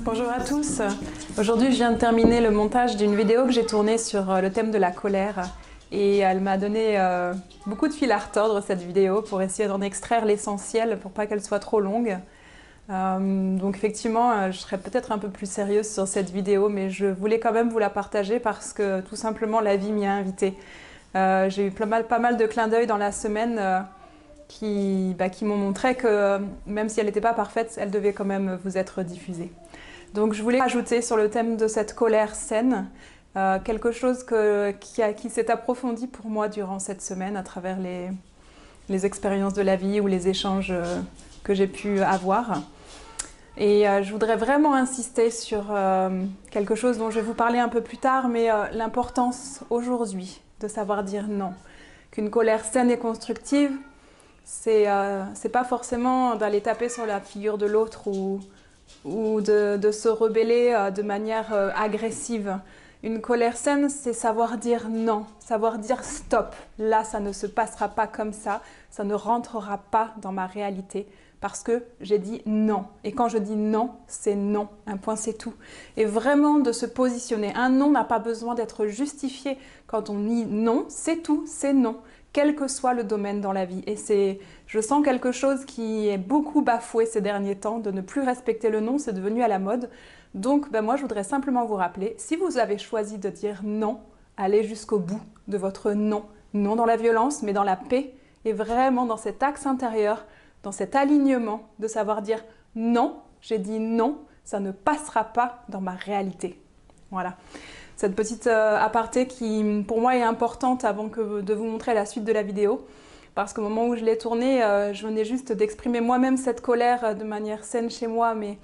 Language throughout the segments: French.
Bonjour à tous. Aujourd'hui, je viens de terminer le montage d'une vidéo que j'ai tournée sur le thème de la colère. Et elle m'a donné beaucoup de fil à retordre, cette vidéo, pour essayer d'en extraire l'essentiel, pour pas qu'elle soit trop longue. Donc effectivement, je serai peut-être un peu plus sérieuse sur cette vidéo, mais je voulais quand même vous la partager parce que tout simplement la vie m'y a invitée. J'ai eu pas mal de clins d'œil dans la semaine qui m'ont montré que même si elle n'était pas parfaite, elle devait quand même vous être diffusée. Donc je voulais ajouter sur le thème de cette colère saine quelque chose qui s'est approfondi pour moi durant cette semaine à travers les expériences de la vie ou les échanges que j'ai pu avoir. Et je voudrais vraiment insister sur quelque chose dont je vais vous parler un peu plus tard, mais l'importance aujourd'hui de savoir dire non. Qu'une colère saine et constructive, c'est pas forcément d'aller taper sur la figure de l'autre ou de se rebeller de manière agressive. Une colère saine, c'est savoir dire non, savoir dire stop. Là, ça ne se passera pas comme ça ne rentrera pas dans ma réalité parce que j'ai dit non. Et quand je dis non, c'est non, un point c'est tout. Et vraiment de se positionner. Un non n'a pas besoin d'être justifié. Quand on dit non, c'est tout, c'est non. Quel que soit le domaine dans la vie. Et je sens quelque chose qui est beaucoup bafoué ces derniers temps, de ne plus respecter le non, c'est devenu à la mode. Donc moi je voudrais simplement vous rappeler, si vous avez choisi de dire non, allez jusqu'au bout de votre non. Non dans la violence, mais dans la paix, et vraiment dans cet axe intérieur, dans cet alignement de savoir dire non, j'ai dit non, ça ne passera pas dans ma réalité. Voilà. Cette petite aparté qui, pour moi, est importante avant de vous montrer la suite de la vidéo. Parce qu'au moment où je l'ai tournée, je venais juste d'exprimer moi-même cette colère de manière saine chez moi, mais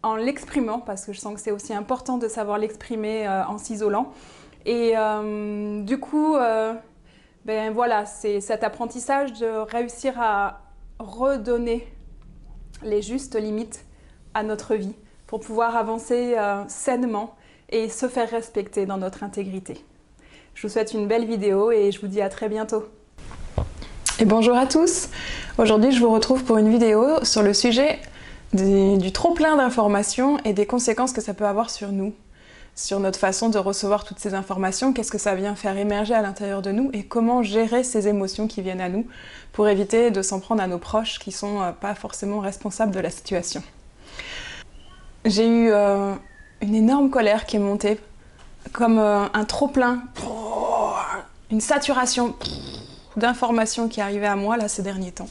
en l'exprimant, parce que je sens que c'est aussi important de savoir l'exprimer en s'isolant. Et du coup, voilà, c'est cet apprentissage de réussir à redonner les justes limites à notre vie pour pouvoir avancer sainement et se faire respecter dans notre intégrité. Je vous souhaite une belle vidéo et je vous dis à très bientôt. Et bonjour à tous. Aujourd'hui, je vous retrouve pour une vidéo sur le sujet du trop-plein d'informations et des conséquences que ça peut avoir sur nous, sur notre façon de recevoir toutes ces informations, qu'est-ce que ça vient faire émerger à l'intérieur de nous et comment gérer ces émotions qui viennent à nous pour éviter de s'en prendre à nos proches qui sont pas forcément responsables de la situation. J'ai eu une énorme colère qui est montée, comme un trop-plein, une saturation d'informations qui arrivait à moi là ces derniers temps.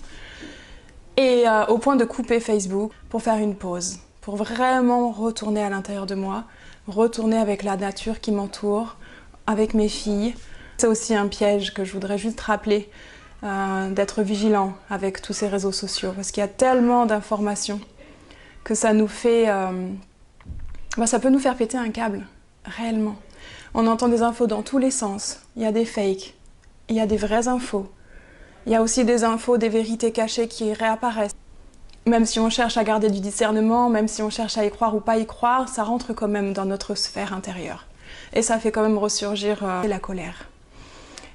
Et au point de couper Facebook pour faire une pause, pour vraiment retourner à l'intérieur de moi, retourner avec la nature qui m'entoure, avec mes filles. C'est aussi un piège que je voudrais juste rappeler, d'être vigilant avec tous ces réseaux sociaux, parce qu'il y a tellement d'informations que ça nous fait... ça peut nous faire péter un câble, réellement. On entend des infos dans tous les sens. Il y a des fakes, il y a des vraies infos. Il y a aussi des infos, des vérités cachées qui réapparaissent. Même si on cherche à garder du discernement, même si on cherche à y croire ou pas y croire, ça rentre quand même dans notre sphère intérieure. Et ça fait quand même ressurgir la colère.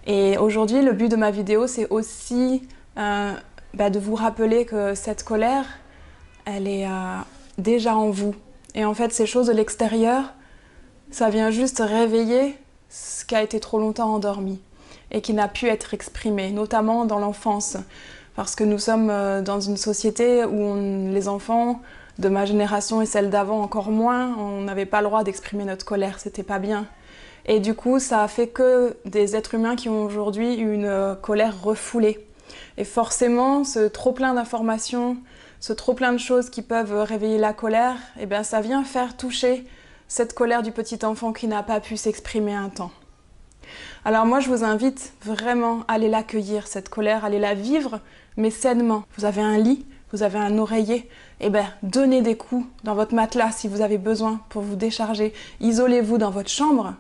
Et aujourd'hui, le but de ma vidéo, c'est aussi de vous rappeler que cette colère, elle est déjà en vous. Et en fait, ces choses de l'extérieur, ça vient juste réveiller ce qui a été trop longtemps endormi et qui n'a pu être exprimé, notamment dans l'enfance. Parce que nous sommes dans une société où les enfants de ma génération et celle d'avant encore moins, on n'avait pas le droit d'exprimer notre colère, c'était pas bien. Et du coup, ça a fait que des êtres humains qui ont aujourd'hui une colère refoulée. Et forcément, ce trop-plein d'informations, ce trop-plein de choses qui peuvent réveiller la colère, ça vient faire toucher cette colère du petit enfant qui n'a pas pu s'exprimer un temps. Alors moi, je vous invite vraiment à aller l'accueillir, cette colère, à aller la vivre, mais sainement. Vous avez un lit, vous avez un oreiller, donnez des coups dans votre matelas si vous avez besoin pour vous décharger. Isolez-vous dans votre chambre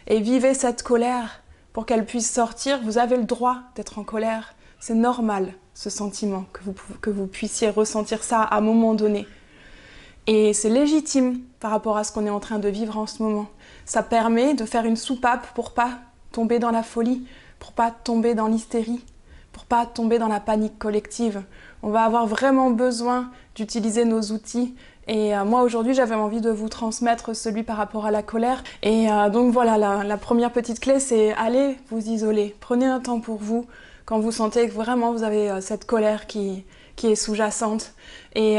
et vivez cette colère pour qu'elle puisse sortir. Vous avez le droit d'être en colère. C'est normal, ce sentiment, que vous puissiez ressentir ça à un moment donné. Et c'est légitime par rapport à ce qu'on est en train de vivre en ce moment. Ça permet de faire une soupape pour pas tomber dans la folie, pour pas tomber dans l'hystérie, pour pas tomber dans la panique collective. On va avoir vraiment besoin d'utiliser nos outils. Et moi aujourd'hui j'avais envie de vous transmettre celui par rapport à la colère. Et donc voilà, la première petite clé, c'est allez vous isoler. Prenez un temps pour vous quand vous sentez que vraiment vous avez cette colère qui est sous-jacente. Et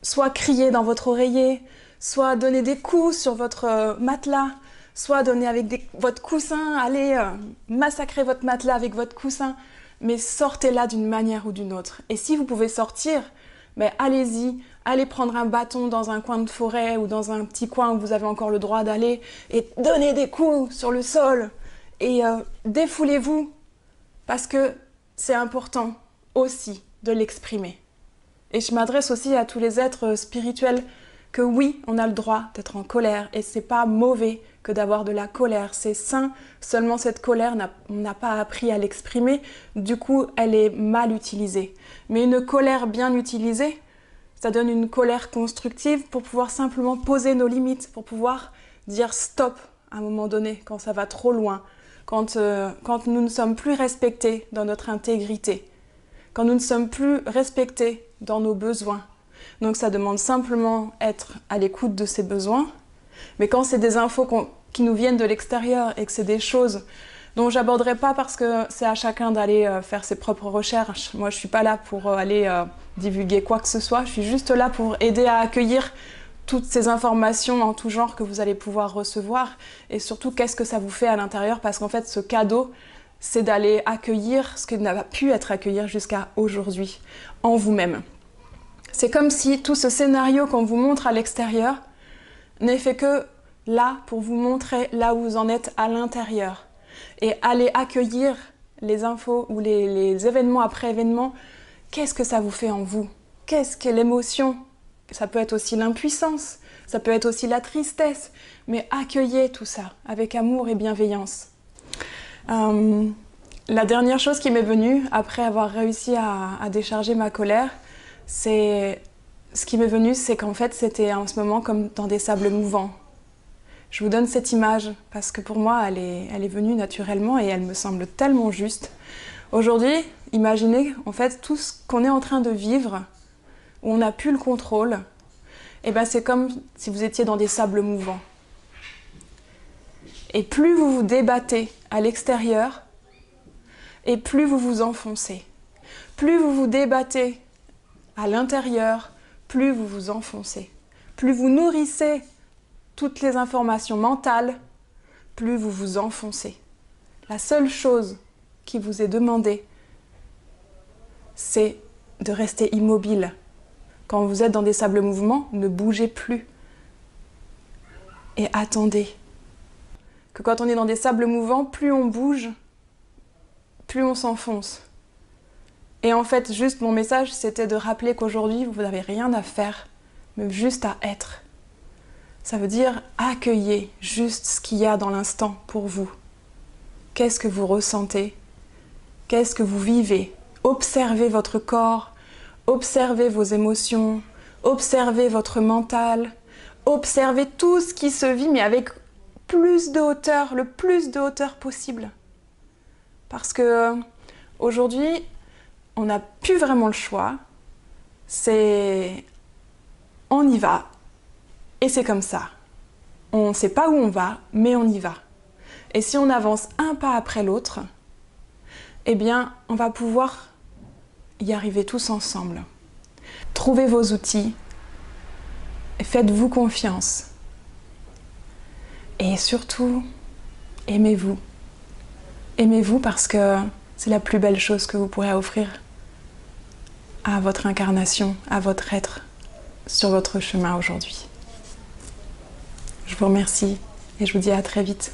soit crier dans votre oreiller, soit donner des coups sur votre matelas, soit donner avec votre coussin, allez massacrer votre matelas avec votre coussin, mais sortez-la d'une manière ou d'une autre. Et si vous pouvez sortir, ben allez-y, allez prendre un bâton dans un coin de forêt ou dans un petit coin où vous avez encore le droit d'aller et donnez des coups sur le sol et défoulez-vous parce que c'est important aussi de l'exprimer. Et je m'adresse aussi à tous les êtres spirituels que oui, on a le droit d'être en colère et c'est pas mauvais que d'avoir de la colère, c'est sain, seulement cette colère, on n'a pas appris à l'exprimer, du coup elle est mal utilisée. Mais une colère bien utilisée, ça donne une colère constructive pour pouvoir simplement poser nos limites, pour pouvoir dire stop à un moment donné, quand ça va trop loin, quand nous ne sommes plus respectés dans notre intégrité, quand nous ne sommes plus respectés dans nos besoins. Donc ça demande simplement être à l'écoute de ses besoins, mais quand c'est des infos qui nous viennent de l'extérieur et que c'est des choses dont j'aborderai pas parce que c'est à chacun d'aller faire ses propres recherches. Moi je suis pas là pour aller divulguer quoi que ce soit, je suis juste là pour aider à accueillir toutes ces informations en tout genre que vous allez pouvoir recevoir et surtout qu'est-ce que ça vous fait à l'intérieur parce qu'en fait ce cadeau c'est d'aller accueillir ce qui n'a pas pu être accueilli jusqu'à aujourd'hui en vous-même. C'est comme si tout ce scénario qu'on vous montre à l'extérieur n'est fait que là pour vous montrer là où vous en êtes à l'intérieur et aller accueillir les infos ou les événements après événements. Qu'est-ce que ça vous fait en vous? Qu'est-ce que l'émotion? Ça peut être aussi l'impuissance, ça peut être aussi la tristesse, mais accueillez tout ça avec amour et bienveillance. La dernière chose qui m'est venue après avoir réussi à décharger ma colère, ce qui m'est venu, c'est qu'en fait c'était en ce moment comme dans des sables mouvants. Je vous donne cette image parce que pour moi elle est venue naturellement et elle me semble tellement juste. Aujourd'hui, imaginez en fait tout ce qu'on est en train de vivre, où on n'a plus le contrôle, et ben c'est comme si vous étiez dans des sables mouvants. Et plus vous vous débattez à l'extérieur, et plus vous vous enfoncez. Plus vous vous débattez à l'intérieur, plus vous vous enfoncez. Plus vous nourrissez toutes les informations mentales, plus vous vous enfoncez. La seule chose qui vous est demandée, c'est de rester immobile. Quand vous êtes dans des sables mouvements, ne bougez plus. Et attendez. Que quand on est dans des sables mouvants, plus on bouge, plus on s'enfonce. Et en fait, juste mon message, c'était de rappeler qu'aujourd'hui, vous n'avez rien à faire, mais juste à être. Ça veut dire accueillez juste ce qu'il y a dans l'instant pour vous. Qu'est-ce que vous ressentez? Qu'est-ce que vous vivez? Observez votre corps, observez vos émotions, observez votre mental, observez tout ce qui se vit, mais avec plus de hauteur, le plus de hauteur possible. Parce que aujourd'hui, on n'a plus vraiment le choix. On y va. Et c'est comme ça. On ne sait pas où on va, mais on y va. Et si on avance un pas après l'autre, eh bien, on va pouvoir y arriver tous ensemble. Trouvez vos outils et faites-vous confiance. Et surtout, aimez-vous. Aimez-vous parce que c'est la plus belle chose que vous pourrez offrir à votre incarnation, à votre être sur votre chemin aujourd'hui. Je vous remercie et je vous dis à très vite.